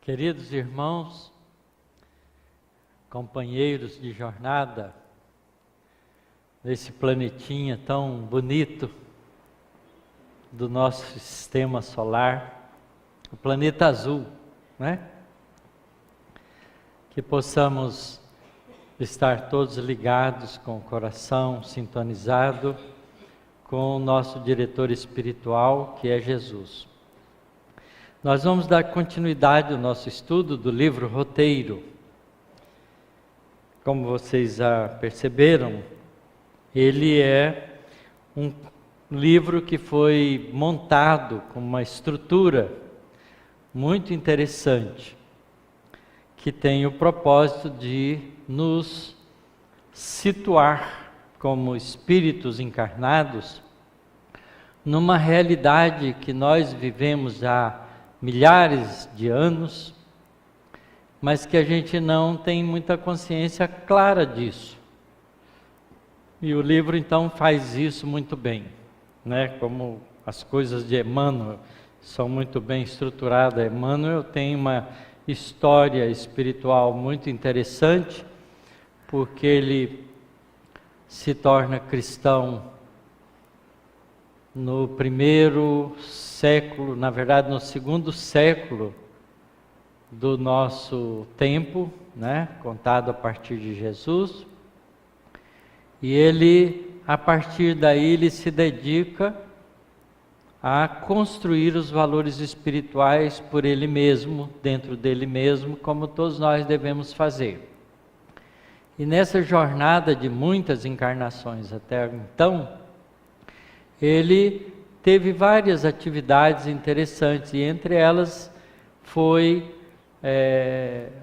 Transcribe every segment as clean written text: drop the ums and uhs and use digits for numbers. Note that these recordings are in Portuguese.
Queridos irmãos, companheiros de jornada, nesse planetinha tão bonito do nosso sistema solar, o planeta azul, né? Que possamos estar todos ligados com o coração sintonizado com o nosso diretor espiritual, que é Jesus. Nós vamos dar continuidade ao nosso estudo do livro Roteiro. Como vocês já perceberam, ele é um livro que foi montado com uma estrutura muito interessante, que tem o propósito de nos situar como espíritos encarnados numa realidade que nós vivemos há milhares de anos, mas que a gente não tem muita consciência clara disso. E o livro então faz isso muito bem, né? Como as coisas de Emmanuel são muito bem estruturadas. Emmanuel tem uma história espiritual muito interessante, porque ele se torna cristão no primeiro século, na verdade no segundo século do nosso tempo, né? Contado a partir de Jesus. E ele, a partir daí, ele se dedica a construir os valores espirituais por ele mesmo, dentro dele mesmo, como todos nós devemos fazer. E nessa jornada de muitas encarnações até então, ele teve várias atividades interessantes, e entre elas foi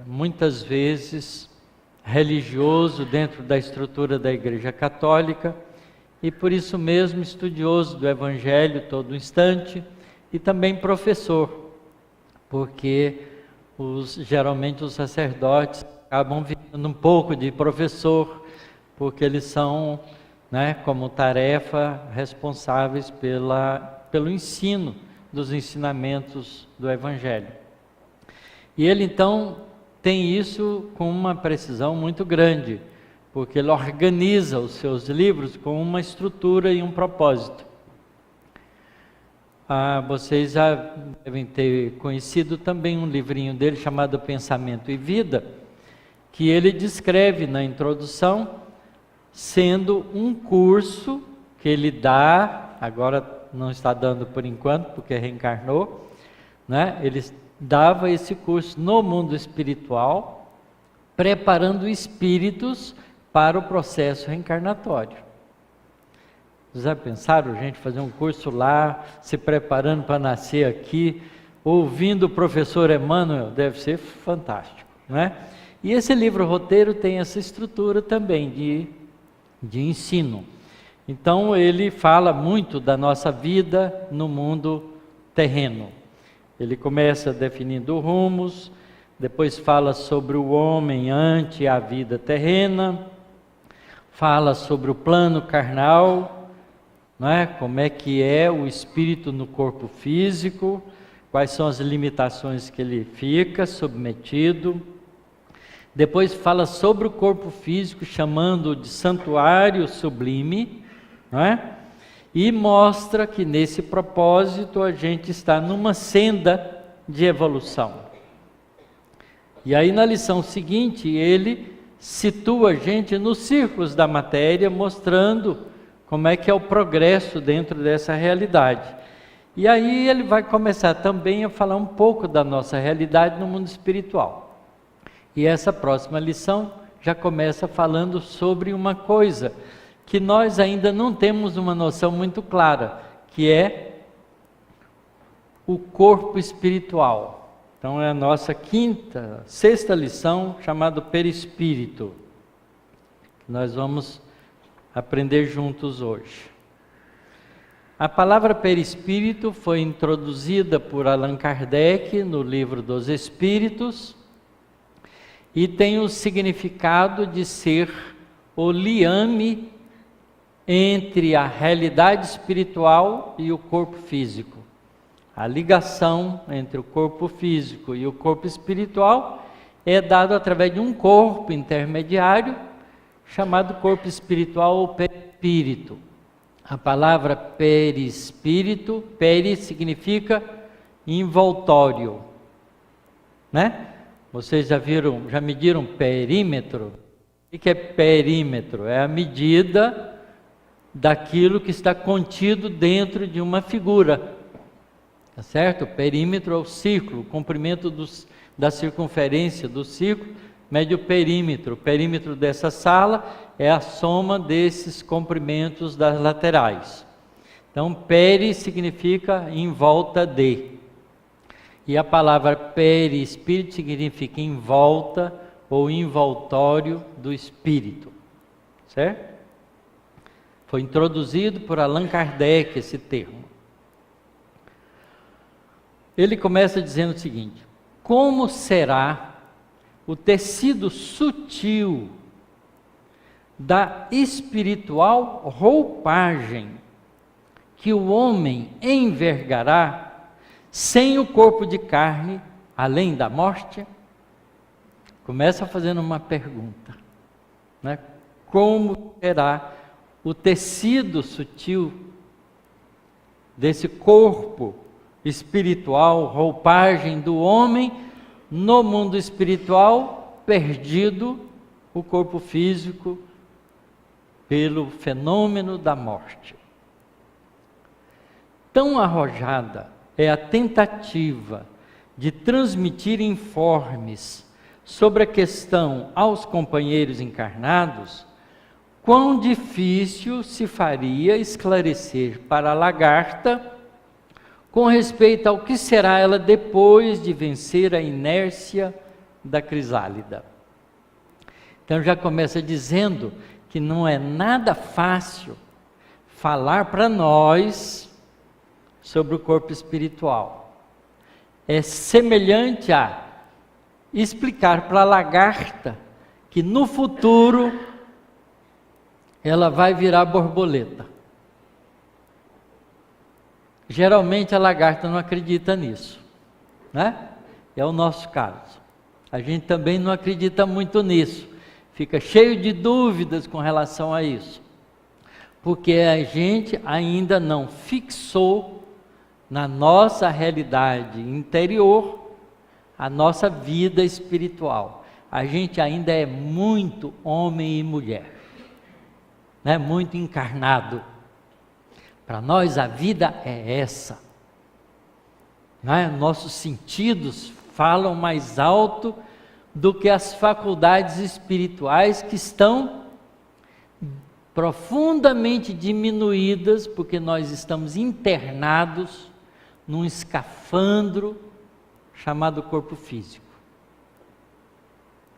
muitas vezes religioso dentro da estrutura da Igreja Católica, e por isso mesmo estudioso do Evangelho todo instante, e também professor, porque geralmente os sacerdotes acabam virando um pouco de professor, porque eles são, né, como tarefa, responsáveis pelo ensino dos ensinamentos do Evangelho. E ele então tem isso com uma precisão muito grande, porque ele organiza os seus livros com uma estrutura e um propósito. Vocês já devem ter conhecido também um livrinho dele chamado Pensamento e Vida, que ele descreve na introdução, sendo um curso que ele dá, agora não está dando por enquanto, porque reencarnou, né? Ele dava esse curso no mundo espiritual, preparando espíritos para o processo reencarnatório. Vocês já pensaram, gente, fazer um curso lá, se preparando para nascer aqui, ouvindo o professor Emmanuel? Deve ser fantástico, né? E esse livro Roteiro tem essa estrutura também de ensino. Então ele fala muito da nossa vida no mundo terreno. Ele começa definindo rumos, depois fala sobre o homem ante a vida terrena, fala sobre o plano carnal, né? Como é que é o espírito no corpo físico, quais são as limitações que ele fica submetido. Depois fala sobre o corpo físico, chamando-o de santuário sublime, não é? E mostra que nesse propósito a gente está numa senda de evolução. E aí na lição seguinte ele situa a gente nos círculos da matéria, mostrando como é que é o progresso dentro dessa realidade. E aí ele vai começar também a falar um pouco da nossa realidade no mundo espiritual. E essa próxima lição já começa falando sobre uma coisa que nós ainda não temos uma noção muito clara, que é o corpo espiritual. Então é a nossa sexta lição, chamada Perispírito, que nós vamos aprender juntos hoje. A palavra perispírito foi introduzida por Allan Kardec no Livro dos Espíritos, e tem o significado de ser o liame entre a realidade espiritual e o corpo físico. A ligação entre o corpo físico e o corpo espiritual é dado através de um corpo intermediário, chamado corpo espiritual ou perispírito. A palavra perispírito, peri significa envoltório, né? Vocês já mediram perímetro? O que é perímetro? É a medida daquilo que está contido dentro de uma figura, tá certo? O perímetro é o círculo, o comprimento da circunferência do círculo, mede o perímetro. O perímetro dessa sala é a soma desses comprimentos das laterais. Então, peri significa em volta de. E a palavra perispírito significa em volta ou envoltório do espírito. Certo? Foi introduzido por Allan Kardec esse termo. Ele começa dizendo o seguinte: como será o tecido sutil da espiritual roupagem que o homem envergará sem o corpo de carne, além da morte? Começa fazendo uma pergunta, né? Como será o tecido sutil desse corpo espiritual, roupagem do homem no mundo espiritual, perdido o corpo físico pelo fenômeno da morte? Tão arrojada é a tentativa de transmitir informes sobre a questão aos companheiros encarnados, quão difícil se faria esclarecer para a lagarta com respeito ao que será ela depois de vencer a inércia da crisálida. Então já começa dizendo que não é nada fácil falar para nós sobre o corpo espiritual. É semelhante a explicar para a lagarta que no futuro ela vai virar borboleta. Geralmente a lagarta não acredita nisso, né? É o nosso caso. A gente também não acredita muito nisso. Fica cheio de dúvidas com relação a isso. Porque a gente ainda não fixou na nossa realidade interior a nossa vida espiritual. A gente ainda é muito homem e mulher, né? Muito encarnado. Para nós a vida é essa, né? Nossos sentidos falam mais alto do que as faculdades espirituais, que estão profundamente diminuídas, porque nós estamos internados num escafandro chamado corpo físico.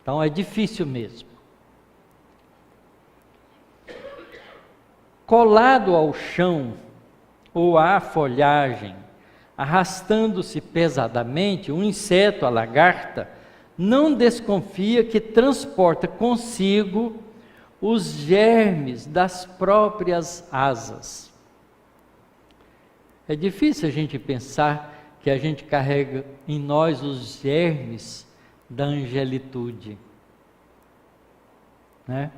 Então é difícil mesmo. Colado ao chão ou à folhagem, arrastando-se pesadamente, um inseto, a lagarta, não desconfia que transporta consigo os germes das próprias asas. É difícil a gente pensar que a gente carrega em nós os germes da angelitude, né?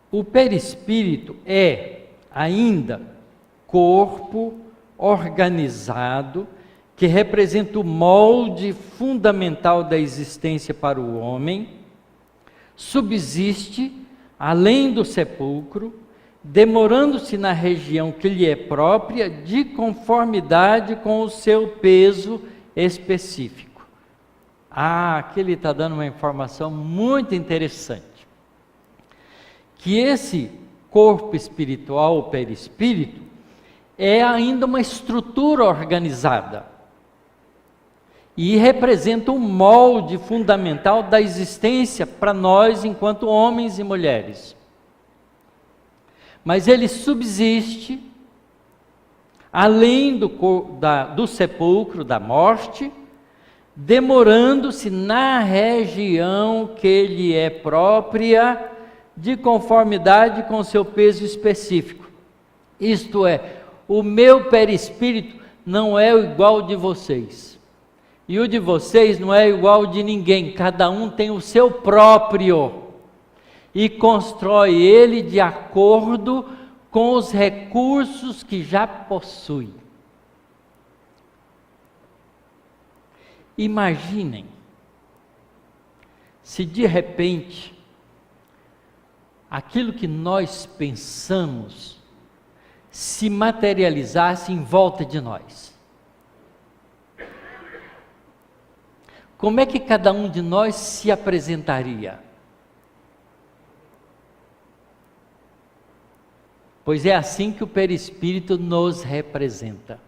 O perispírito é ainda corpo organizado que representa o molde fundamental da existência para o homem, subsiste além do sepulcro, demorando-se na região que lhe é própria, de conformidade com o seu peso específico. Aqui ele está dando uma informação muito interessante. Que esse corpo espiritual, o perispírito, é ainda uma estrutura organizada e representa um molde fundamental da existência para nós enquanto homens e mulheres. Mas ele subsiste além do sepulcro, da morte, demorando-se na região que lhe é própria, de conformidade com seu peso específico. Isto é, o meu perispírito não é igual ao de vocês. E o de vocês não é igual ao de ninguém. Cada um tem o seu próprio. E constrói ele de acordo com os recursos que já possui. Imaginem, se de repente, aquilo que nós pensamos se materializasse em volta de nós. Como é que cada um de nós se apresentaria? Pois é assim que o perispírito nos representa.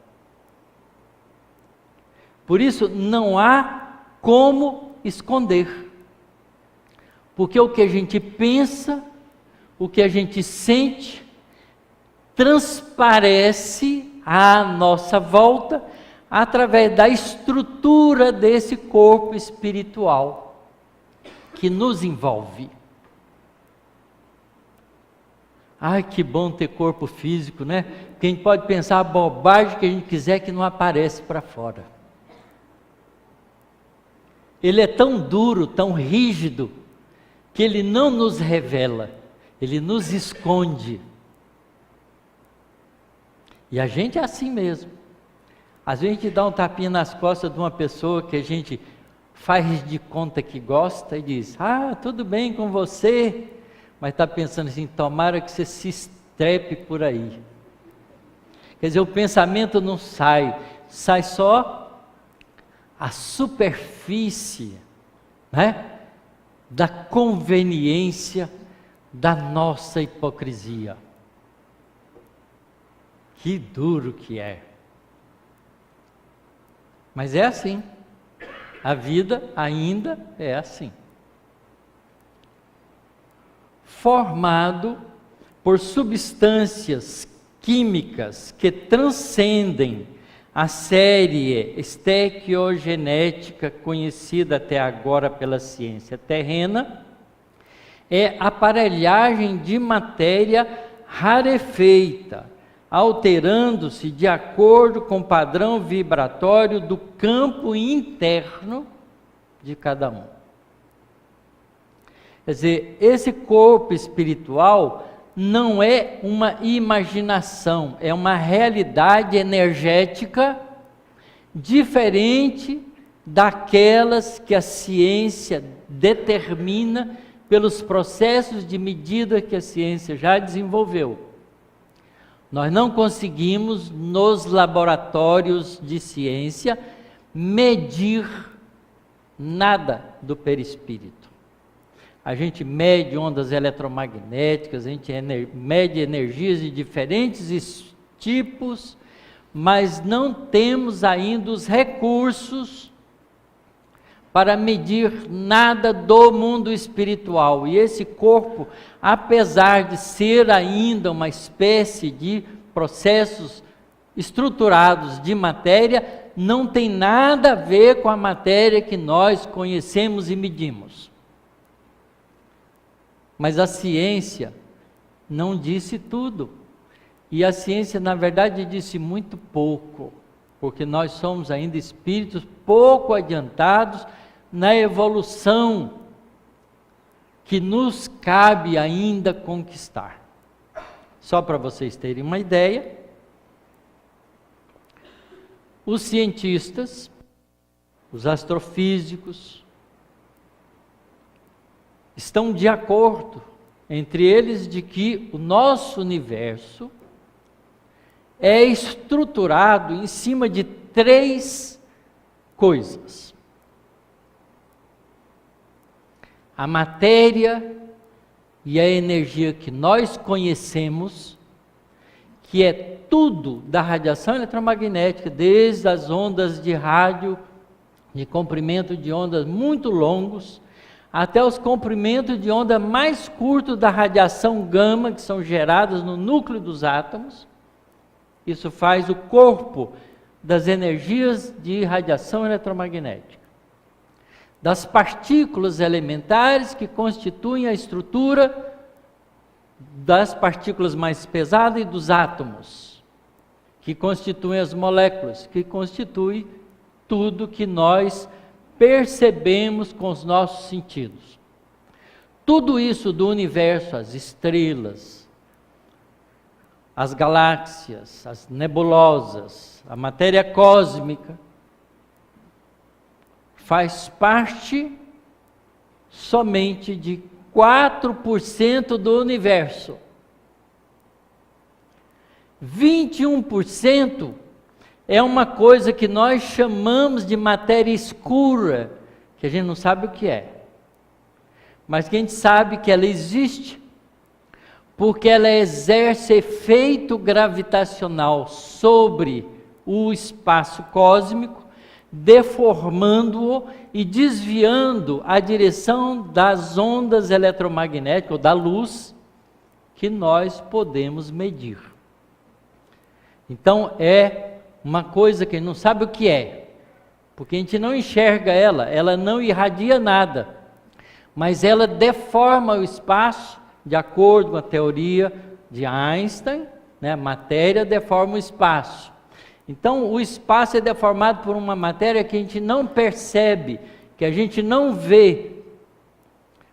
Por isso, não há como esconder. Porque o que a gente pensa, o que a gente sente, transparece à nossa volta através da estrutura desse corpo espiritual que nos envolve. Ai, que bom ter corpo físico, né? Porque a gente pode pensar a bobagem que a gente quiser que não aparece para fora. Ele é tão duro, tão rígido, que ele não nos revela, ele nos esconde. E a gente é assim mesmo. Às vezes a gente dá um tapinha nas costas de uma pessoa que a gente faz de conta que gosta e diz: ah, tudo bem com você, mas está pensando assim, tomara que você se estrepe por aí. Quer dizer, o pensamento não sai, sai só a superfície, né, da conveniência da nossa hipocrisia. Que duro que é. Mas é assim. A vida ainda é assim. Formado por substâncias químicas que transcendem a série estequiogenética conhecida até agora pela ciência terrena, é aparelhagem de matéria rarefeita, alterando-se de acordo com o padrão vibratório do campo interno de cada um. Quer dizer, esse corpo espiritual não é uma imaginação, é uma realidade energética diferente daquelas que a ciência determina pelos processos de medida que a ciência já desenvolveu. Nós não conseguimos, nos laboratórios de ciência, medir nada do perispírito. A gente mede ondas eletromagnéticas, a gente mede energias de diferentes tipos, mas não temos ainda os recursos para medir nada do mundo espiritual. E esse corpo, apesar de ser ainda uma espécie de processos estruturados de matéria, não tem nada a ver com a matéria que nós conhecemos e medimos. Mas a ciência não disse tudo. E a ciência, na verdade, disse muito pouco, porque nós somos ainda espíritos pouco adiantados na evolução que nos cabe ainda conquistar. Só para vocês terem uma ideia, os cientistas, os astrofísicos, estão de acordo entre eles de que o nosso universo é estruturado em cima de 3 coisas: a matéria e a energia que nós conhecemos, que é tudo da radiação eletromagnética, desde as ondas de rádio, de comprimento de ondas muito longos, até os comprimentos de onda mais curtos da radiação gama, que são geradas no núcleo dos átomos. Isso faz o corpo das energias de radiação eletromagnética. Das partículas elementares que constituem a estrutura das partículas mais pesadas e dos átomos. que constituem as moléculas, que constituem tudo que nós percebemos com os nossos sentidos. Tudo isso do universo, as estrelas, as galáxias, as nebulosas, a matéria cósmica, faz parte somente de 4% do universo. 21% é uma coisa que nós chamamos de matéria escura, que a gente não sabe o que é, mas que a gente sabe que ela existe, porque ela exerce efeito gravitacional sobre o espaço cósmico, deformando-o e desviando a direção das ondas eletromagnéticas, ou da luz, que nós podemos medir. Então é uma coisa que a gente não sabe o que é, porque a gente não enxerga ela não irradia nada, mas ela deforma o espaço, de acordo com a teoria de Einstein, né? A matéria deforma o espaço. Então o espaço é deformado por uma matéria que a gente não percebe, que a gente não vê,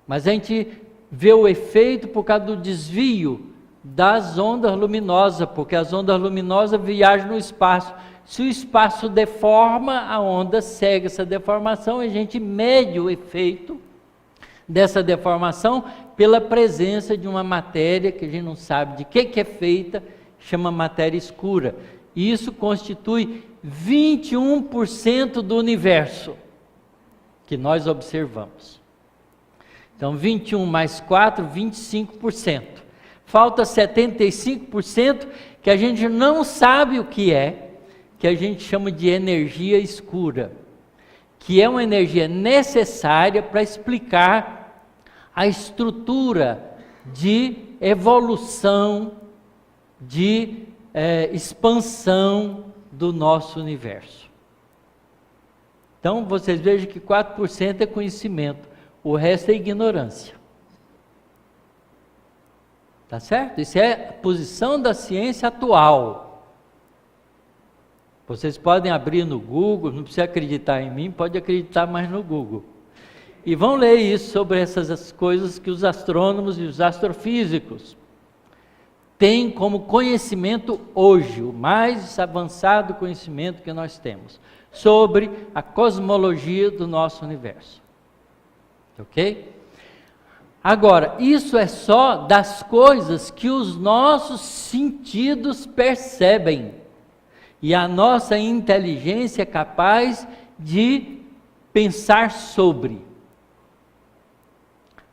mas a gente vê o efeito por causa do desvio das ondas luminosas, porque as ondas luminosas viajam no espaço. Se o espaço deforma, a onda segue essa deformação e a gente mede o efeito dessa deformação pela presença de uma matéria que a gente não sabe de que é feita, chama matéria escura. E isso constitui 21% do universo que nós observamos. Então 21 mais 4, 25%. Falta 75% que a gente não sabe o que é, que a gente chama de energia escura, que é uma energia necessária para explicar a estrutura de evolução, de expansão do nosso universo. Então vocês vejam que 4% é conhecimento, o resto é ignorância. Tá certo? Isso é a posição da ciência atual. Vocês podem abrir no Google, não precisa acreditar em mim, pode acreditar mais no Google. E vão ler isso sobre essas coisas que os astrônomos e os astrofísicos têm como conhecimento hoje, o mais avançado conhecimento que nós temos, sobre a cosmologia do nosso universo. Ok? Agora, isso é só das coisas que os nossos sentidos percebem. E a nossa inteligência é capaz de pensar sobre.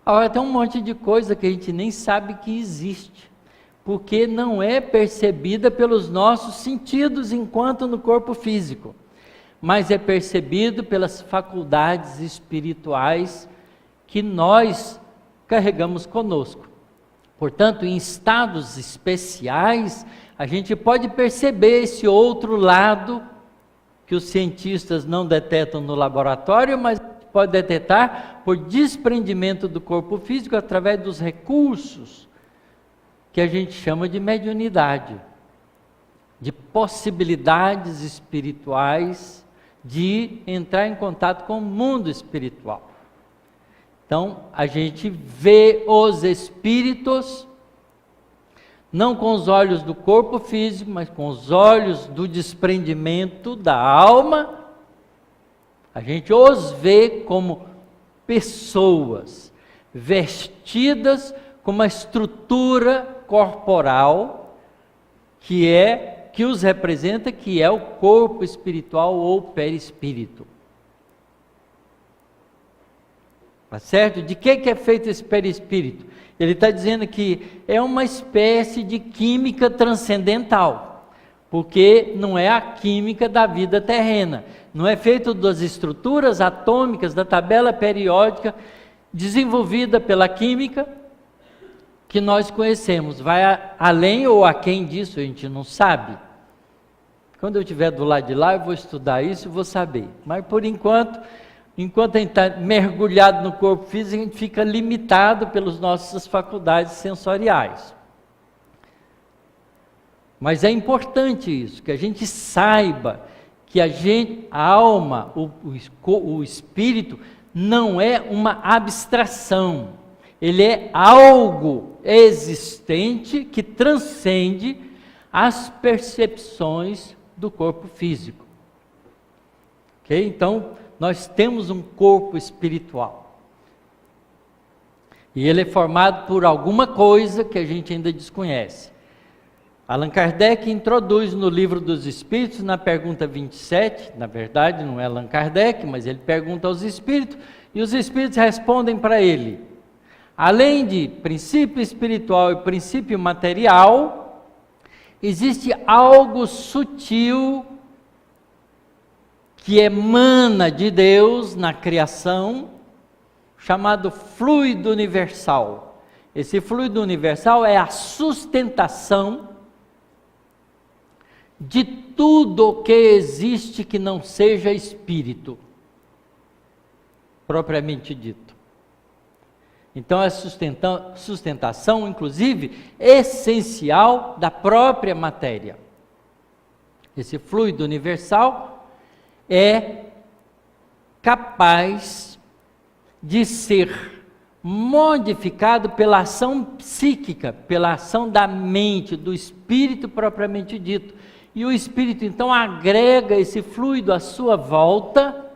Agora, tem um monte de coisa que a gente nem sabe que existe, porque não é percebida pelos nossos sentidos enquanto no corpo físico, mas é percebido pelas faculdades espirituais que nós carregamos conosco. Portanto, em estados especiais, a gente pode perceber esse outro lado que os cientistas não detectam no laboratório, mas pode detectar por desprendimento do corpo físico através dos recursos que a gente chama de mediunidade, de possibilidades espirituais de entrar em contato com o mundo espiritual. Então, a gente vê os espíritos, não com os olhos do corpo físico, mas com os olhos do desprendimento da alma. A gente os vê como pessoas vestidas com uma estrutura corporal que os representa, que é o corpo espiritual ou perispírito. Tá certo? De que é feito esse perispírito? Ele está dizendo que é uma espécie de química transcendental, porque não é a química da vida terrena, não é feito das estruturas atômicas da tabela periódica desenvolvida pela química que nós conhecemos. Vai além ou aquém disso, a gente não sabe. Quando eu estiver do lado de lá, eu vou estudar isso e vou saber. Mas por enquanto a gente está mergulhado no corpo físico, a gente fica limitado pelas nossas faculdades sensoriais. Mas é importante isso, que a gente saiba que a alma, o espírito, não é uma abstração. Ele é algo existente que transcende as percepções do corpo físico. Ok? Então, nós temos um corpo espiritual. E ele é formado por alguma coisa que a gente ainda desconhece. Allan Kardec introduz no Livro dos Espíritos, na pergunta 27, na verdade não é Allan Kardec, mas ele pergunta aos espíritos, e os espíritos respondem para ele: além de princípio espiritual e princípio material, existe algo sutil que emana de Deus na criação, chamado fluido universal. Esse fluido universal é a sustentação de tudo que existe que não seja espírito, propriamente dito. Então é sustentação, inclusive, essencial da própria matéria. Esse fluido universal é capaz de ser modificado pela ação psíquica, pela ação da mente, do espírito propriamente dito. E o espírito então agrega esse fluido à sua volta,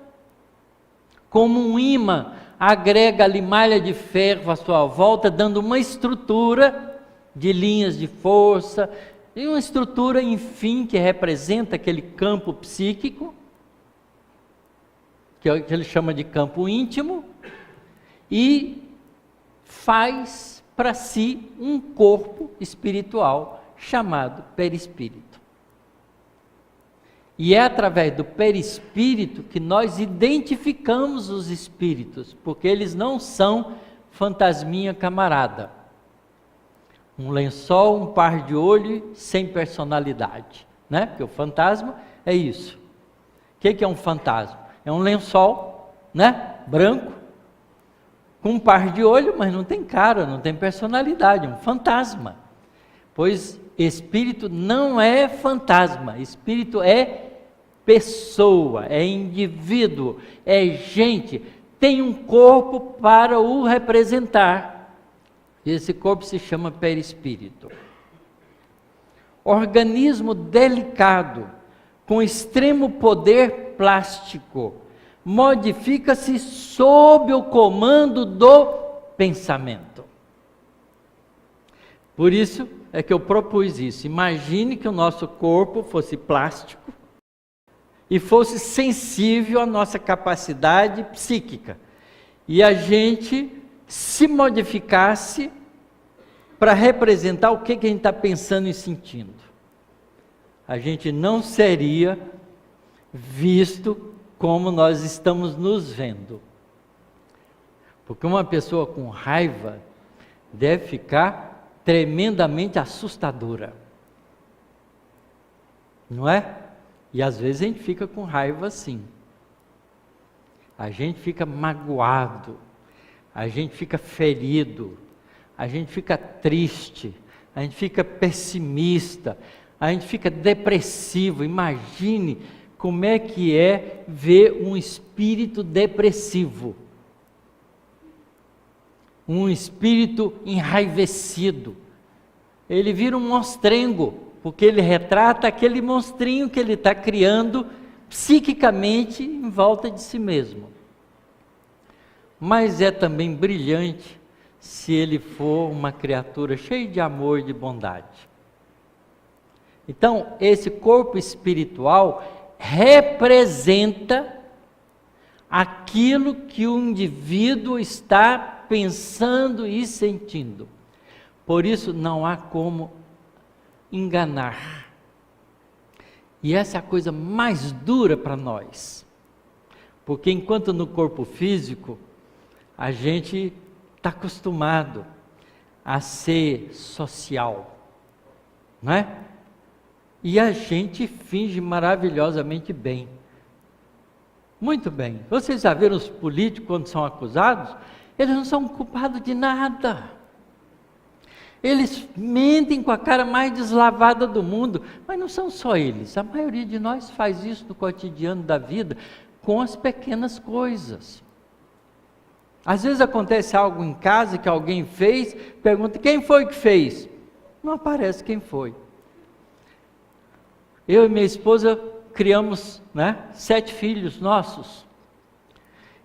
como um ímã agrega ali malha de ferro à sua volta, dando uma estrutura de linhas de força, e uma estrutura, enfim, que representa aquele campo psíquico, que ele chama de campo íntimo, e faz para si um corpo espiritual chamado perispírito. E é através do perispírito que nós identificamos os espíritos, porque eles não são fantasminha camarada. Um lençol, um par de olho sem personalidade, né? Porque o fantasma é isso. O que é um fantasma? É um lençol, né? Branco, com um par de olho, mas não tem cara, não tem personalidade, é um fantasma. Pois espírito não é fantasma, espírito é pessoa, é indivíduo, é gente, tem um corpo para o representar. Esse corpo se chama perispírito. Organismo delicado, com extremo poder plástico, modifica-se sob o comando do pensamento. Por isso é que eu propus isso. Imagine que o nosso corpo fosse plástico e fosse sensível à nossa capacidade psíquica, e a gente se modificasse para representar o que a gente está pensando e sentindo. A gente não seria visto como nós estamos nos vendo. Porque uma pessoa com raiva deve ficar tremendamente assustadora. Não é? E às vezes a gente fica com raiva sim. A gente fica magoado, a gente fica ferido, a gente fica triste, a gente fica pessimista, a gente fica depressivo. Imagine como é que é ver um espírito depressivo, um espírito enraivecido. Ele vira um monstrengo, porque ele retrata aquele monstrinho que ele está criando psiquicamente em volta de si mesmo. Mas é também brilhante se ele for uma criatura cheia de amor e de bondade. Então, esse corpo espiritual representa aquilo que o indivíduo está pensando e sentindo. Por isso, não há como enganar. E essa é a coisa mais dura para nós. Porque enquanto no corpo físico, a gente está acostumado a ser social, não é? E a gente finge maravilhosamente bem. Muito bem. Vocês já viram os políticos quando são acusados? Eles não são culpados de nada. Eles mentem com a cara mais deslavada do mundo, mas não são só eles. A maioria de nós faz isso no cotidiano da vida, com as pequenas coisas. Às vezes acontece algo em casa que alguém fez, pergunta, quem foi que fez? Não aparece quem foi. Eu e minha esposa criamos 7 filhos nossos.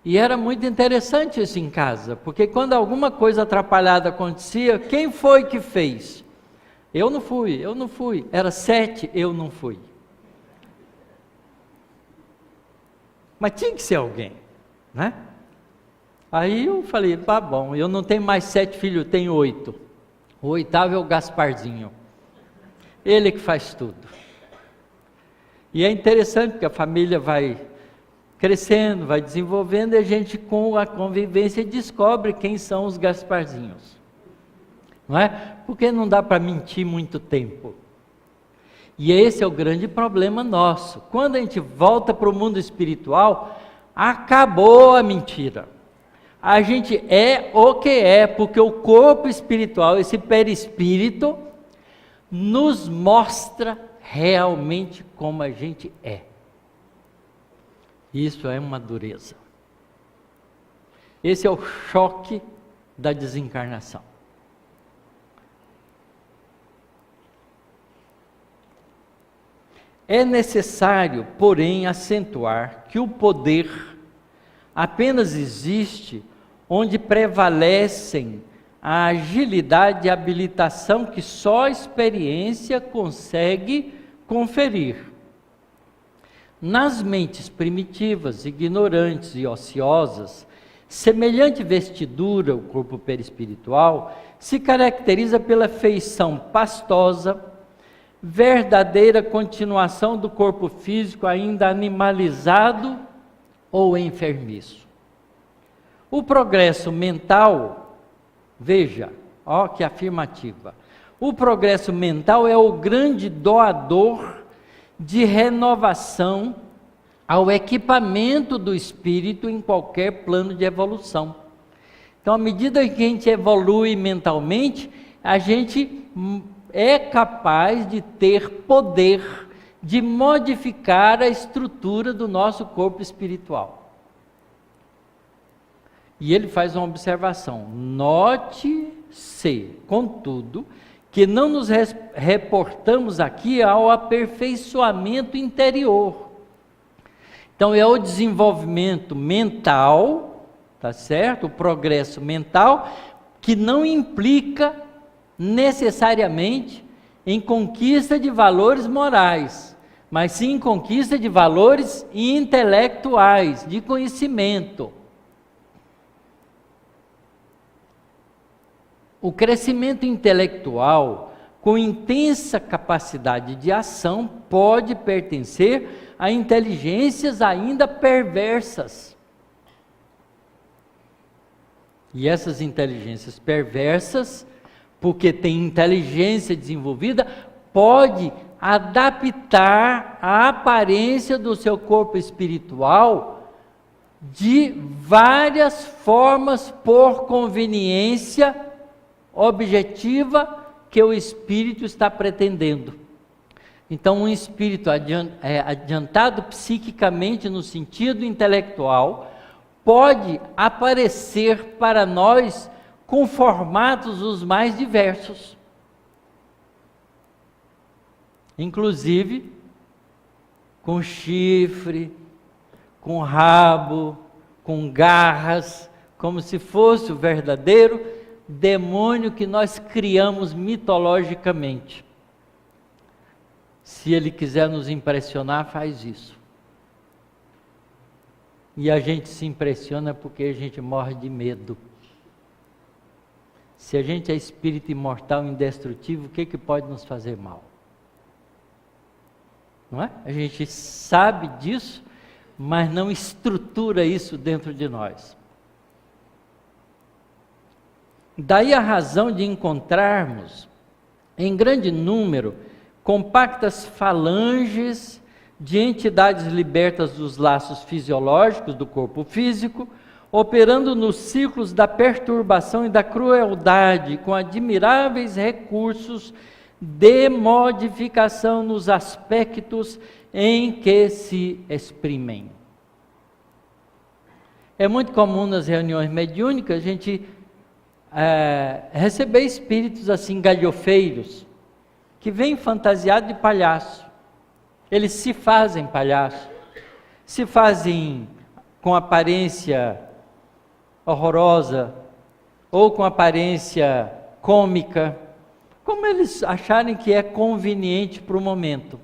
E era muito interessante isso em casa, porque quando alguma coisa atrapalhada acontecia, quem foi que fez? Eu não fui. Era 7, eu não fui. Mas tinha que ser alguém, né? Aí eu falei, tá bom, eu não tenho mais 7 filhos, eu tenho 8. O 8º é o Gasparzinho. Ele que faz tudo. E é interessante porque a família vai crescendo, vai desenvolvendo, e a gente com a convivência descobre quem são os Gasparzinhos. Não é? Porque não dá para mentir muito tempo. E esse é o grande problema nosso. Quando a gente volta para o mundo espiritual, acabou a mentira. A gente é o que é, porque o corpo espiritual, esse perispírito, nos mostra realmente como a gente é. Isso é uma dureza. Esse é o choque da desencarnação. É necessário, porém, acentuar que o poder apenas existe onde prevalecem a agilidade e a habilitação que só a experiência consegue conferir. Nas mentes primitivas, ignorantes e ociosas, semelhante vestidura, o corpo perispiritual, se caracteriza pela feição pastosa, verdadeira continuação do corpo físico ainda animalizado ou enfermiço. O progresso mental, veja, ó que afirmativa, o progresso mental é o grande doador de renovação ao equipamento do espírito em qualquer plano de evolução. Então, à medida que a gente evolui mentalmente, a gente é capaz de ter poder de modificar a estrutura do nosso corpo espiritual. E ele faz uma observação: note-se, contudo, que não nos reportamos aqui ao aperfeiçoamento interior. Então é o desenvolvimento mental, tá certo? O progresso mental, que não implica necessariamente em conquista de valores morais, mas sim em conquista de valores intelectuais, de conhecimento. O crescimento intelectual, com intensa capacidade de ação, pode pertencer a inteligências ainda perversas. E essas inteligências perversas, porque tem inteligência desenvolvida, pode adaptar a aparência do seu corpo espiritual de várias formas por conveniência objetiva que o espírito está pretendendo. Então, um espírito adiantado psiquicamente no sentido intelectual pode aparecer para nós com formatos os mais diversos. Inclusive, com chifre, com rabo, com garras, como se fosse o verdadeiro demônio que nós criamos mitologicamente. Se ele quiser nos impressionar, faz isso. E a gente se impressiona porque a gente morre de medo. Se a gente é espírito imortal, indestrutível, o que pode nos fazer mal? Não é? A gente sabe disso, mas não estrutura isso dentro de nós. Daí a razão de encontrarmos, em grande número, compactas falanges de entidades libertas dos laços fisiológicos do corpo físico, operando nos ciclos da perturbação e da crueldade, com admiráveis recursos de modificação nos aspectos em que se exprimem. É muito comum nas reuniões mediúnicas a gente receber espíritos assim galhofeiros, que vêm fantasiados de palhaço. Eles se fazem palhaço, se fazem com aparência horrorosa, ou com aparência cômica, como eles acharem que é conveniente para o momento.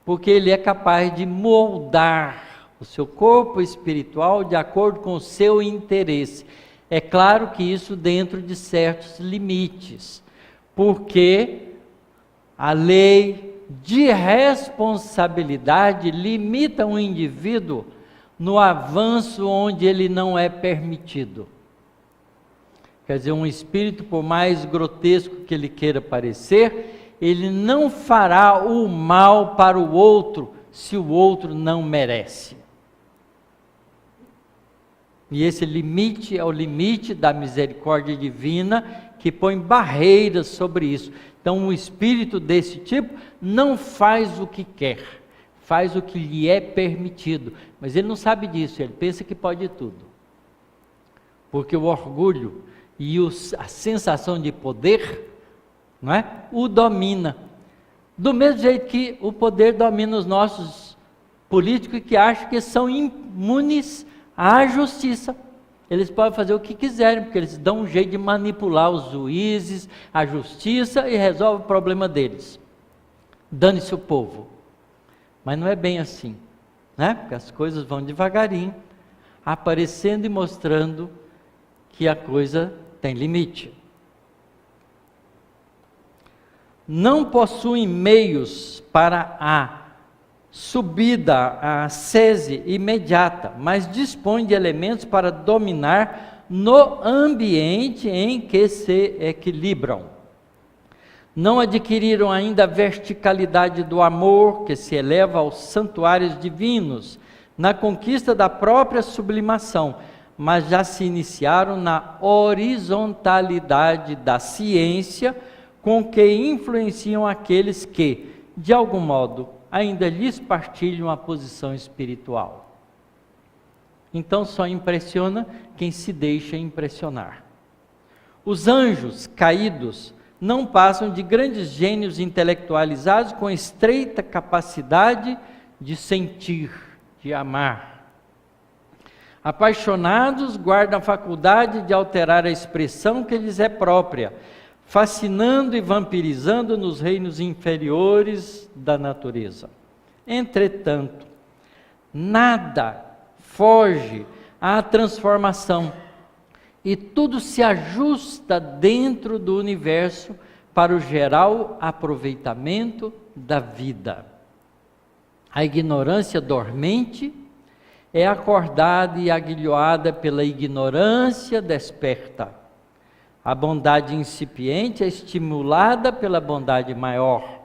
Porque ele é capaz de moldar o seu corpo espiritual de acordo com o seu interesse. É claro que isso dentro de certos limites, porque a lei de responsabilidade limita um indivíduo no avanço onde ele não é permitido. Quer dizer, um espírito, por mais grotesco que ele queira parecer, ele não fará o mal para o outro se o outro não merece. E esse limite é o limite da misericórdia divina, que põe barreiras sobre isso. Então, um espírito desse tipo não faz o que quer, faz o que lhe é permitido, mas ele não sabe disso, ele pensa que pode tudo. Porque o orgulho e a sensação de poder, não é? O domina. Do mesmo jeito que o poder domina os nossos políticos que acham que são imunes à justiça. Eles podem fazer o que quiserem, porque eles dão um jeito de manipular os juízes, a justiça e resolve o problema deles. Dane-se o povo. Mas não é bem assim, né? Porque as coisas vão devagarinho, aparecendo e mostrando que a coisa tem limite. Não possuem meios para a subida, a ascese imediata, mas dispõem de elementos para dominar no ambiente em que se equilibram. Não adquiriram ainda a verticalidade do amor, que se eleva aos santuários divinos, na conquista da própria sublimação, mas já se iniciaram na horizontalidade da ciência, com que influenciam aqueles que, de algum modo, ainda lhes partilham a posição espiritual. Então só impressiona quem se deixa impressionar. Os anjos caídos não passam de grandes gênios intelectualizados com estreita capacidade de sentir, de amar. Apaixonados, guardam a faculdade de alterar a expressão que lhes é própria, fascinando e vampirizando nos reinos inferiores da natureza. Entretanto, nada foge à transformação, e tudo se ajusta dentro do universo para o geral aproveitamento da vida. A ignorância dormente é acordada e aguilhoada pela ignorância desperta. A bondade incipiente é estimulada pela bondade maior.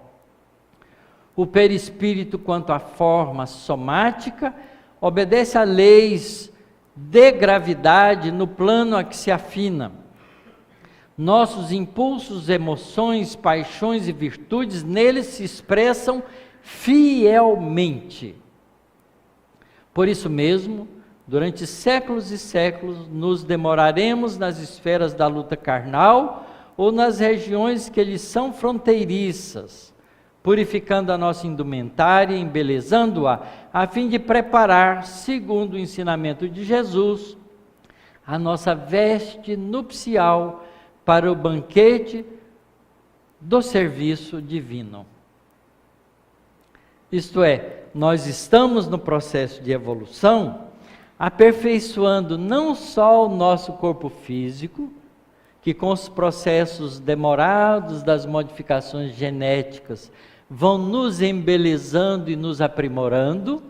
O perispírito, quanto à forma somática, obedece a leis de gravidade no plano a que se afina. Nossos impulsos, emoções, paixões e virtudes neles se expressam fielmente. Por isso mesmo, durante séculos e séculos, nos demoraremos nas esferas da luta carnal ou nas regiões que lhes são fronteiriças, purificando a nossa indumentária e embelezando-a, a fim de preparar, segundo o ensinamento de Jesus, a nossa veste nupcial para o banquete do serviço divino. Isto é, nós estamos no processo de evolução, aperfeiçoando não só o nosso corpo físico, que com os processos demorados das modificações genéticas vão nos embelezando e nos aprimorando,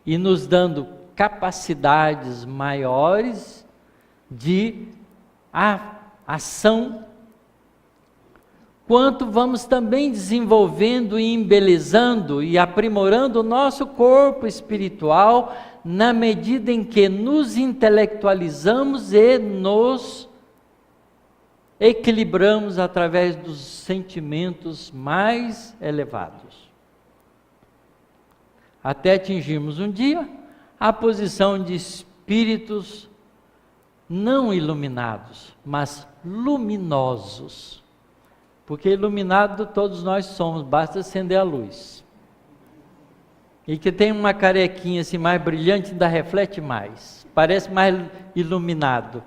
e nos dando capacidades maiores de ação, quanto vamos também desenvolvendo e embelezando e aprimorando o nosso corpo espiritual, na medida em que nos intelectualizamos e nos equilibramos através dos sentimentos mais elevados, até atingirmos um dia a posição de espíritos não iluminados, mas luminosos, porque iluminado todos nós somos, basta acender a luz. E que tem uma carequinha assim mais brilhante, ainda reflete mais, parece mais iluminado.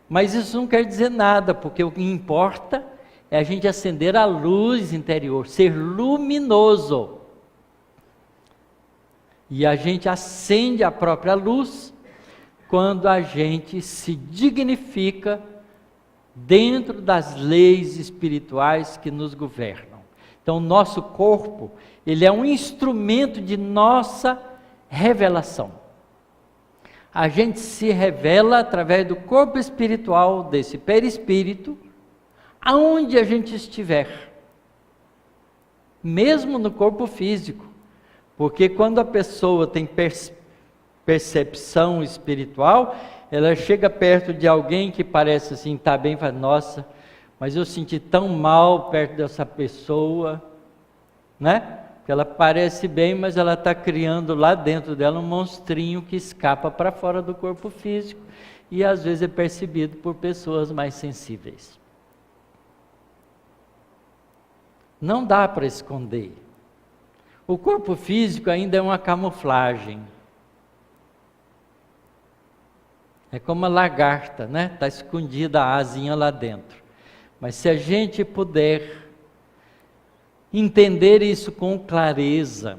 Mas isso não quer dizer nada, porque o que importa é a gente acender a luz interior, ser luminoso. E a gente acende a própria luz quando a gente se dignifica dentro das leis espirituais que nos governam. Então, o nosso corpo, ele é um instrumento de nossa revelação. A gente se revela através do corpo espiritual, desse perispírito, aonde a gente estiver, mesmo no corpo físico, porque quando a pessoa tem percepção espiritual, ela chega perto de alguém que parece assim, está bem, fala, nossa, mas eu senti tão mal perto dessa pessoa, né? Que ela parece bem, mas ela está criando lá dentro dela um monstrinho que escapa para fora do corpo físico e às vezes é percebido por pessoas mais sensíveis. Não dá para esconder. O corpo físico ainda é uma camuflagem. É como a lagarta, né? Está escondida a asinha lá dentro. Mas se a gente puder entender isso com clareza,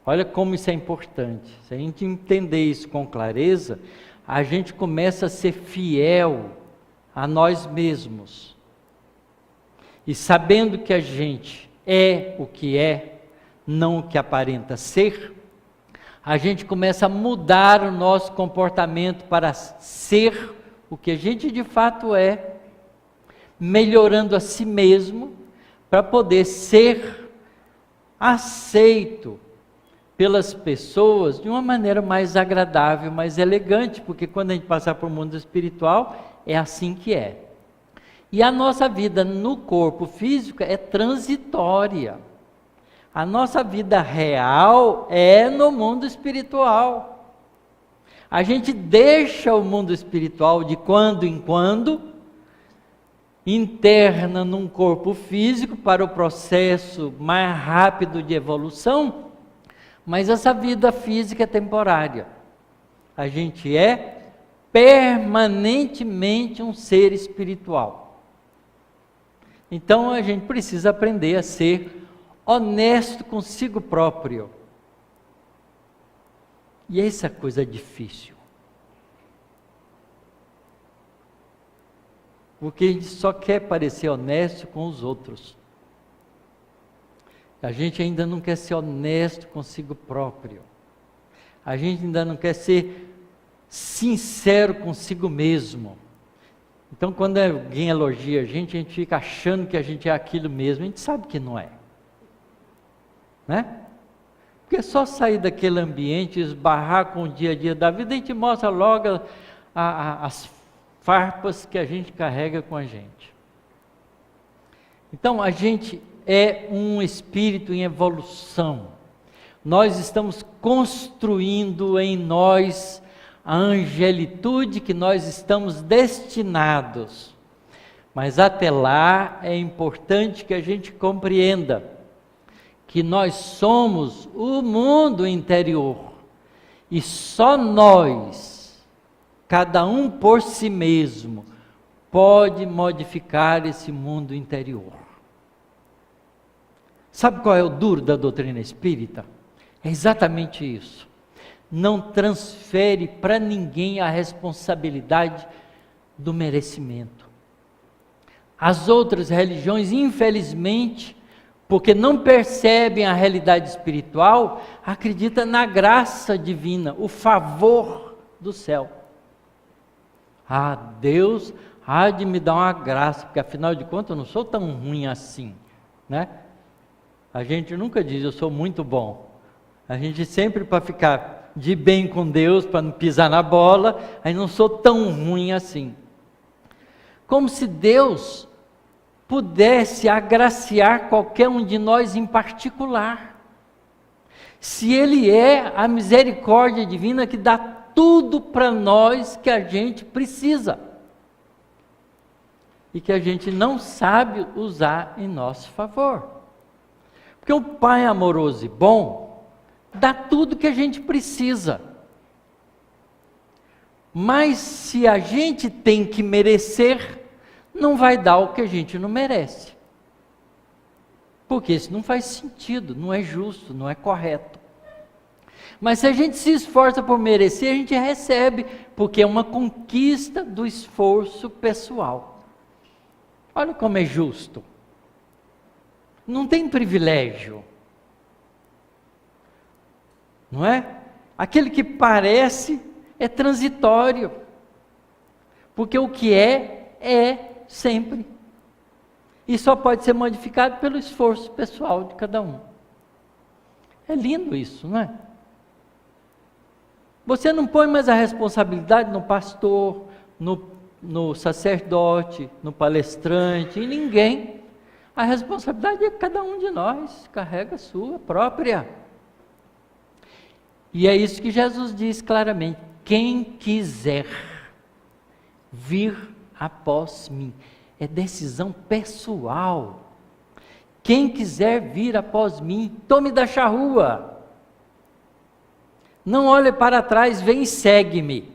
olha como isso é importante. Se a gente entender isso com clareza, a gente começa a ser fiel a nós mesmos. E sabendo que a gente é o que é, não o que aparenta ser, a gente começa a mudar o nosso comportamento para ser o que a gente de fato é, melhorando a si mesmo, para poder ser aceito pelas pessoas de uma maneira mais agradável, mais elegante, porque quando a gente passar para o mundo espiritual, é assim que é. E a nossa vida no corpo físico é transitória. A nossa vida real é no mundo espiritual. A gente deixa o mundo espiritual de quando em quando, interna num corpo físico para o processo mais rápido de evolução, mas essa vida física é temporária. A gente é permanentemente um ser espiritual. Então a gente precisa aprender a ser honesto consigo próprio. E essa coisa é difícil. Porque a gente só quer parecer honesto com os outros. A gente ainda não quer ser honesto consigo próprio. A gente ainda não quer ser sincero consigo mesmo. Então, quando alguém elogia a gente fica achando que a gente é aquilo mesmo. A gente sabe que não é. Né? Porque é só sair daquele ambiente, esbarrar com o dia a dia da vida, a gente mostra logo as farpas que a gente carrega com a gente. Então, a gente é um espírito em evolução. Nós estamos construindo em nós a angelitude que nós estamos destinados. Mas até lá é importante que a gente compreenda que nós somos o mundo interior. E só nós, cada um por si mesmo, pode modificar esse mundo interior. Sabe qual é o duro da doutrina espírita? É exatamente isso. Não transfere para ninguém a responsabilidade do merecimento. As outras religiões, infelizmente, porque não percebem a realidade espiritual, acreditam na graça divina, o favor do céu. Deus há de me dar uma graça, porque afinal de contas eu não sou tão ruim assim, né? A gente nunca diz eu sou muito bom. A gente sempre, para ficar de bem com Deus, para não pisar na bola, aí não sou tão ruim assim. Como se Deus pudesse agraciar qualquer um de nós em particular. Se Ele é a misericórdia divina que dá tudo para nós que a gente precisa. E que a gente não sabe usar em nosso favor. Porque o Pai amoroso e bom dá tudo que a gente precisa. Mas se a gente tem que merecer, não vai dar o que a gente não merece. Porque isso não faz sentido, não é justo, não é correto. Mas se a gente se esforça por merecer, a gente recebe, porque é uma conquista do esforço pessoal. Olha como é justo. Não tem privilégio. Não é? Aquele que parece é transitório. Porque o que é sempre. E só pode ser modificado pelo esforço pessoal de cada um. É lindo isso, não é? Você não põe mais a responsabilidade no pastor, no sacerdote, no palestrante, em ninguém. A responsabilidade é que cada um de nós carrega a sua própria. E é isso que Jesus diz claramente: quem quiser vir após mim. É decisão pessoal. Quem quiser vir após mim, tome da charrua. Não olhe para trás, vem e segue-me.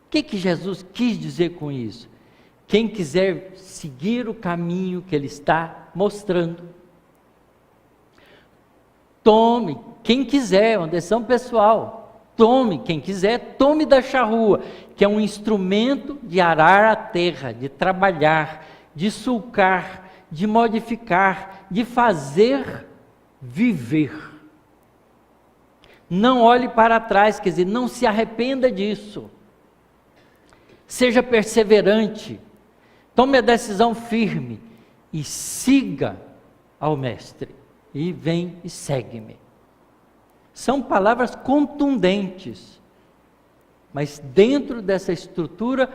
O que Jesus quis dizer com isso? Quem quiser seguir o caminho que Ele está mostrando, tome, quem quiser, uma decisão pessoal, tome, quem quiser, tome da charrua, que é um instrumento de arar a terra, de trabalhar, de sulcar, de modificar, de fazer viver. Não olhe para trás, quer dizer, não se arrependa disso. Seja perseverante, tome a decisão firme e siga ao Mestre. E vem e segue-me. São palavras contundentes, mas dentro dessa estrutura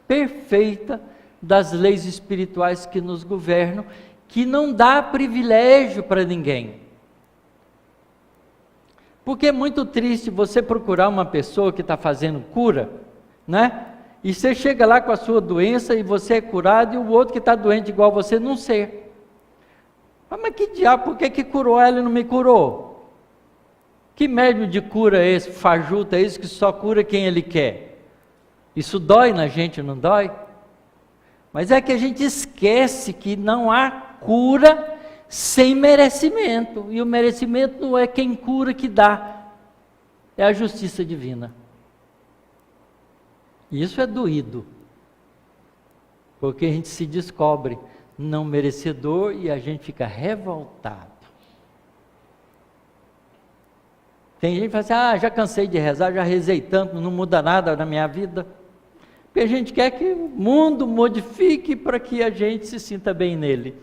perfeita das leis espirituais que nos governam, que não dá privilégio para ninguém. Porque é muito triste você procurar uma pessoa que está fazendo cura, né? E você chega lá com a sua doença e você é curado, e o outro que está doente igual você não ser. Mas que diabo, por que curou ela e não me curou? Que médium de cura é esse, fajuta é esse, que só cura quem ele quer? Isso dói na gente, não dói? Mas é que a gente esquece que não há cura sem merecimento. E o merecimento não é quem cura que dá, é a justiça divina. E isso é doído, porque a gente se descobre não merecedor e a gente fica revoltado. Tem gente que fala assim: já cansei de rezar, já rezei tanto, não muda nada na minha vida. Porque a gente quer que o mundo modifique para que a gente se sinta bem nele.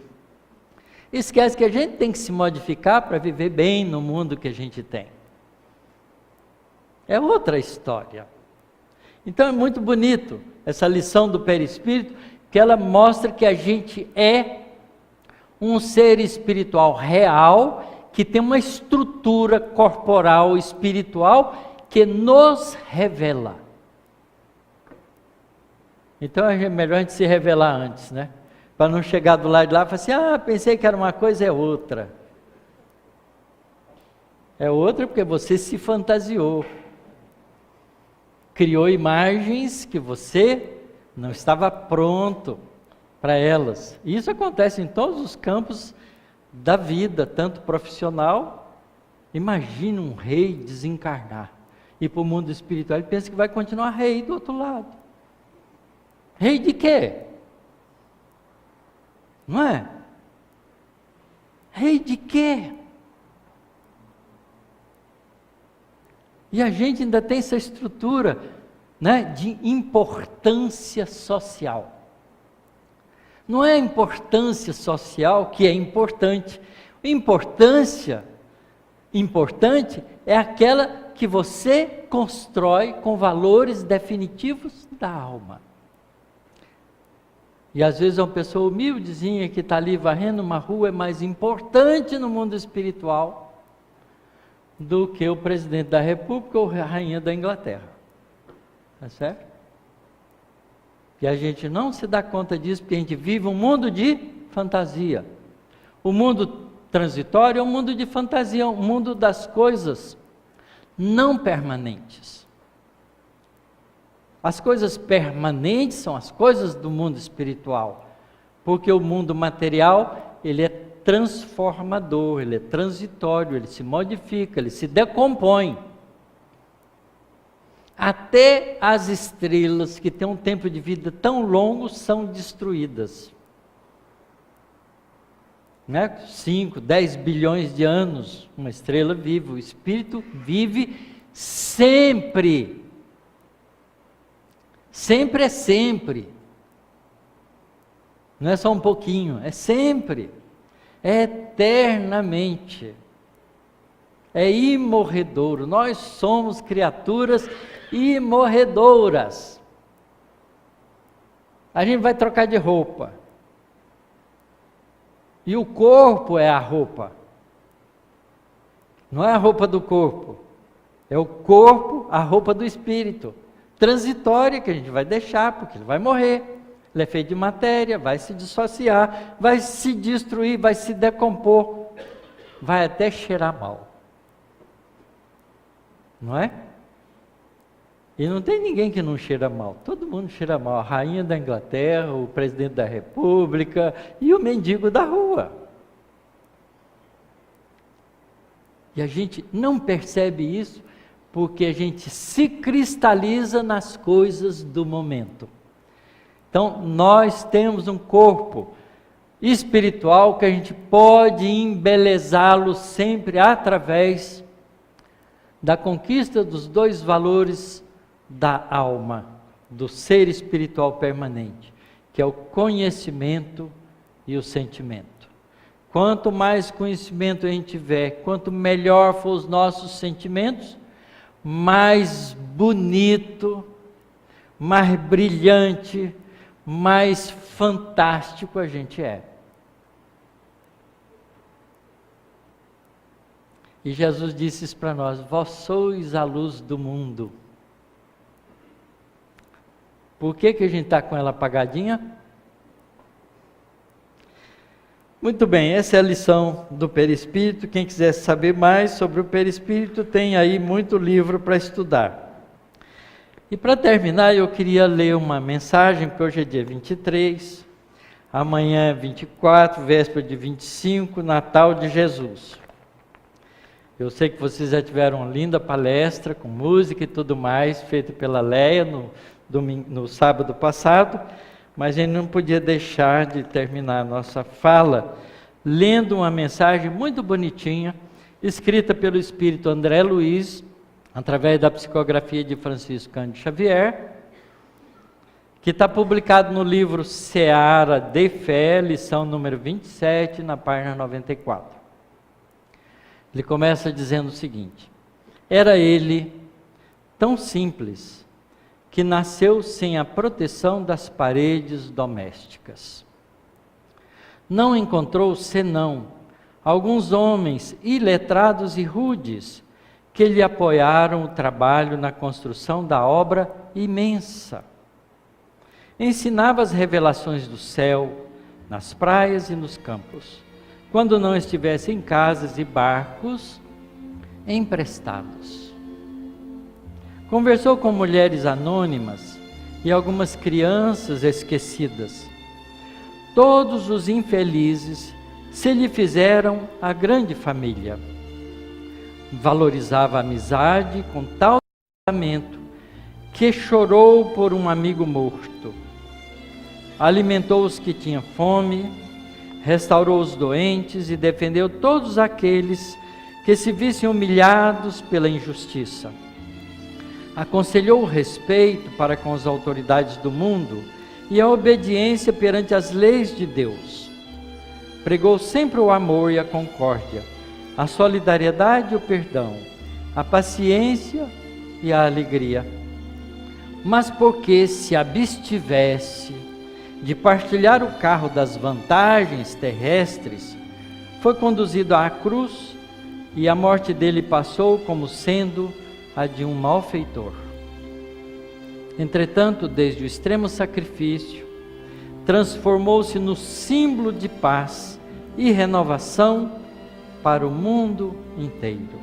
Esquece que a gente tem que se modificar para viver bem no mundo que a gente tem. É outra história. Então é muito bonito essa lição do perispírito, que ela mostra que a gente é um ser espiritual real, que tem uma estrutura corporal espiritual que nos revela. Então é melhor a gente se revelar antes, né? Para não chegar do lado de lá e falar assim: pensei que era uma coisa, é outra. É outra porque você se fantasiou. Criou imagens que você não estava pronto para elas. E isso acontece em todos os campos da vida, tanto profissional. Imagina um rei desencarnar, ir para o mundo espiritual e pensa que vai continuar rei do outro lado. Rei de quê? Não é? Rei de quê? E a gente ainda tem essa estrutura né, de importância social. Não é a importância social que é importante. Importância importante é aquela que você constrói com valores definitivos da alma. E às vezes uma pessoa humildezinha que está ali varrendo uma rua é mais importante no mundo espiritual do que o presidente da República ou a rainha da Inglaterra. Tá certo? E a gente não se dá conta disso porque a gente vive um mundo de fantasia. O mundo transitório é um mundo de fantasia, um mundo das coisas não permanentes. As coisas permanentes são as coisas do mundo espiritual, porque o mundo material, ele é transformador, ele é transitório, ele se modifica, ele se decompõe. Até as estrelas que têm um tempo de vida tão longo são destruídas. 5, 10 bilhões de anos, uma estrela vive, o espírito vive sempre. Sempre é sempre. Não é só um pouquinho, é sempre. É eternamente. É imorredouro. Nós somos criaturas imorredoras. A gente vai trocar de roupa. E o corpo é a roupa. Não é a roupa do corpo. É o corpo, a roupa do espírito. Transitória, que a gente vai deixar, porque ele vai morrer. Ele é feito de matéria, vai se dissociar, vai se destruir, vai se decompor. Vai até cheirar mal. Não é? E não tem ninguém que não cheira mal. Todo mundo cheira mal. A rainha da Inglaterra, o presidente da República e o mendigo da rua. E a gente não percebe isso porque a gente se cristaliza nas coisas do momento. Então, nós temos um corpo espiritual que a gente pode embelezá-lo sempre através da conquista dos dois valores da alma, do ser espiritual permanente, que é o conhecimento e o sentimento. Quanto mais conhecimento a gente tiver, quanto melhor for os nossos sentimentos, mais bonito, mais brilhante, mais fantástico a gente é. E Jesus disse isso para nós: vós sois a luz do mundo. Por que a gente está com ela apagadinha? Muito bem, essa é a lição do perispírito. Quem quiser saber mais sobre o perispírito, tem aí muito livro para estudar. E para terminar, eu queria ler uma mensagem, porque hoje é dia 23, amanhã é 24, véspera de 25, Natal de Jesus. Eu sei que vocês já tiveram uma linda palestra, com música e tudo mais, feita pela Leia no sábado passado, mas a gente não podia deixar de terminar a nossa fala lendo uma mensagem muito bonitinha, escrita pelo Espírito André Luiz, através da psicografia de Francisco Cândido Xavier, que está publicado no livro Seara de Fé, lição número 27, na página 94. Ele começa dizendo o seguinte: era ele tão simples que nasceu sem a proteção das paredes domésticas. Não encontrou senão alguns homens iletrados e rudes que lhe apoiaram o trabalho na construção da obra imensa. Ensinava as revelações do céu nas praias e nos campos, quando não estivesse em casas e barcos emprestados. Conversou com mulheres anônimas e algumas crianças esquecidas. Todos os infelizes se lhe fizeram a grande família. Valorizava a amizade com tal tratamento que chorou por um amigo morto. Alimentou os que tinham fome, restaurou os doentes e defendeu todos aqueles que se vissem humilhados pela injustiça. Aconselhou o respeito para com as autoridades do mundo e a obediência perante as leis de Deus. Pregou sempre o amor e a concórdia, a solidariedade e o perdão, a paciência e a alegria. Mas porque se abstivesse de partilhar o carro das vantagens terrestres, foi conduzido à cruz e a morte dele passou como sendo a de um malfeitor. Entretanto, desde o extremo sacrifício, transformou-se no símbolo de paz e renovação para o mundo inteiro.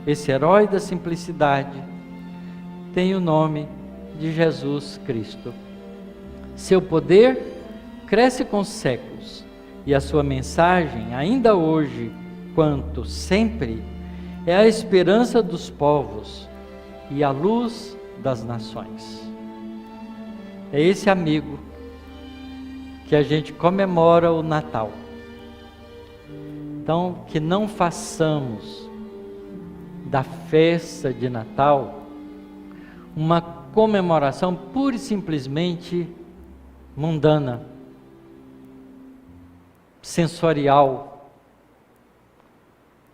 Esse herói da simplicidade tem o nome de Jesus Cristo. Seu poder cresce com os séculos e a sua mensagem, ainda hoje quanto sempre, é a esperança dos povos e a luz das nações. É esse amigo que a gente comemora o Natal. Então, que não façamos da festa de Natal uma comemoração pura e simplesmente mundana, sensorial,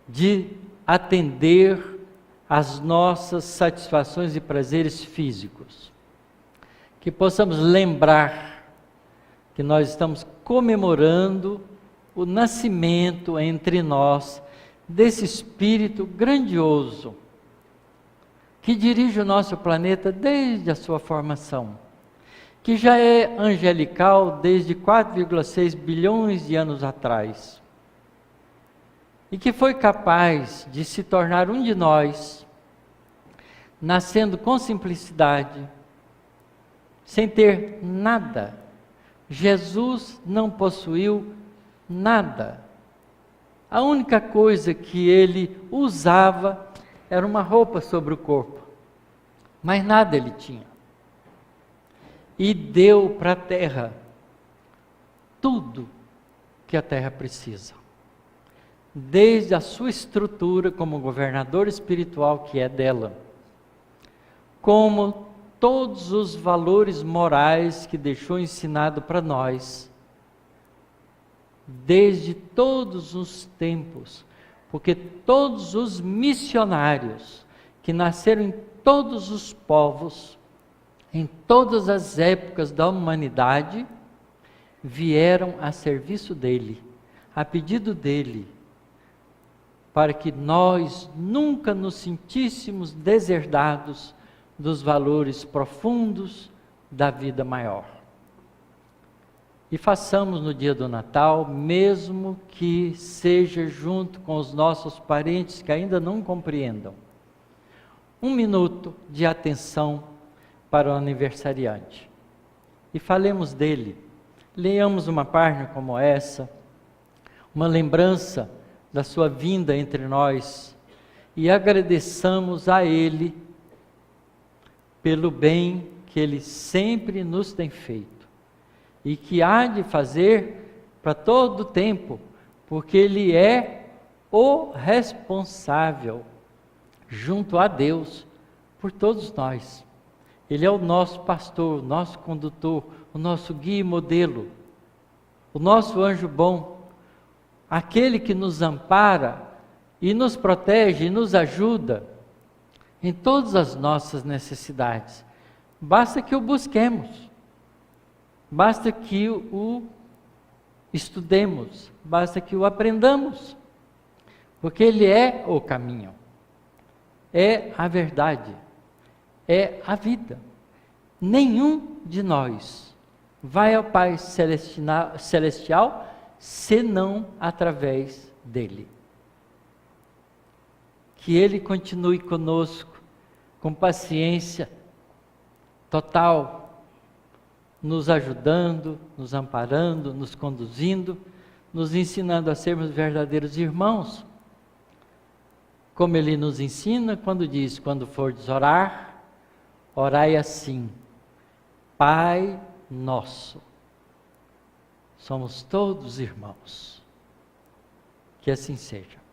de atender às nossas satisfações e prazeres físicos. Que possamos lembrar que nós estamos comemorando o nascimento entre nós desse Espírito grandioso que dirige o nosso planeta desde a sua formação, que já é angelical desde 4,6 bilhões de anos atrás, e que foi capaz de se tornar um de nós, nascendo com simplicidade, sem ter nada. Jesus não possuiu nada. A única coisa que ele usava era uma roupa sobre o corpo, mas nada ele tinha. E deu para a terra tudo que a terra precisa, desde a sua estrutura como governador espiritual que é dela, como todos os valores morais que deixou ensinado para nós, desde todos os tempos, porque todos os missionários que nasceram em todos os povos, em todas as épocas da humanidade, vieram a serviço dele, a pedido dele, para que nós nunca nos sentíssemos deserdados dos valores profundos da vida maior. E façamos no dia do Natal, mesmo que seja junto com os nossos parentes que ainda não compreendam, 1 minuto de atenção para o aniversariante. E falemos dele. Leiamos uma página como essa, uma lembrança da sua vinda entre nós, e agradeçamos a ele pelo bem que ele sempre nos tem feito e que há de fazer para todo o tempo, porque ele é o responsável junto a Deus por todos nós. Ele é o nosso pastor, o nosso condutor, o nosso guia e modelo, o nosso anjo bom, aquele que nos ampara e nos protege e nos ajuda em todas as nossas necessidades. Basta que o busquemos, basta que o estudemos, basta que o aprendamos, porque ele é o caminho, é a verdade, é a vida. Nenhum de nós vai ao Pai Celestial senão através dele. Que ele continue conosco com paciência total, nos ajudando, nos amparando, nos conduzindo, nos ensinando a sermos verdadeiros irmãos. Como ele nos ensina quando diz: quando fordes orar, orai assim: Pai nosso. Somos todos irmãos. Que assim seja.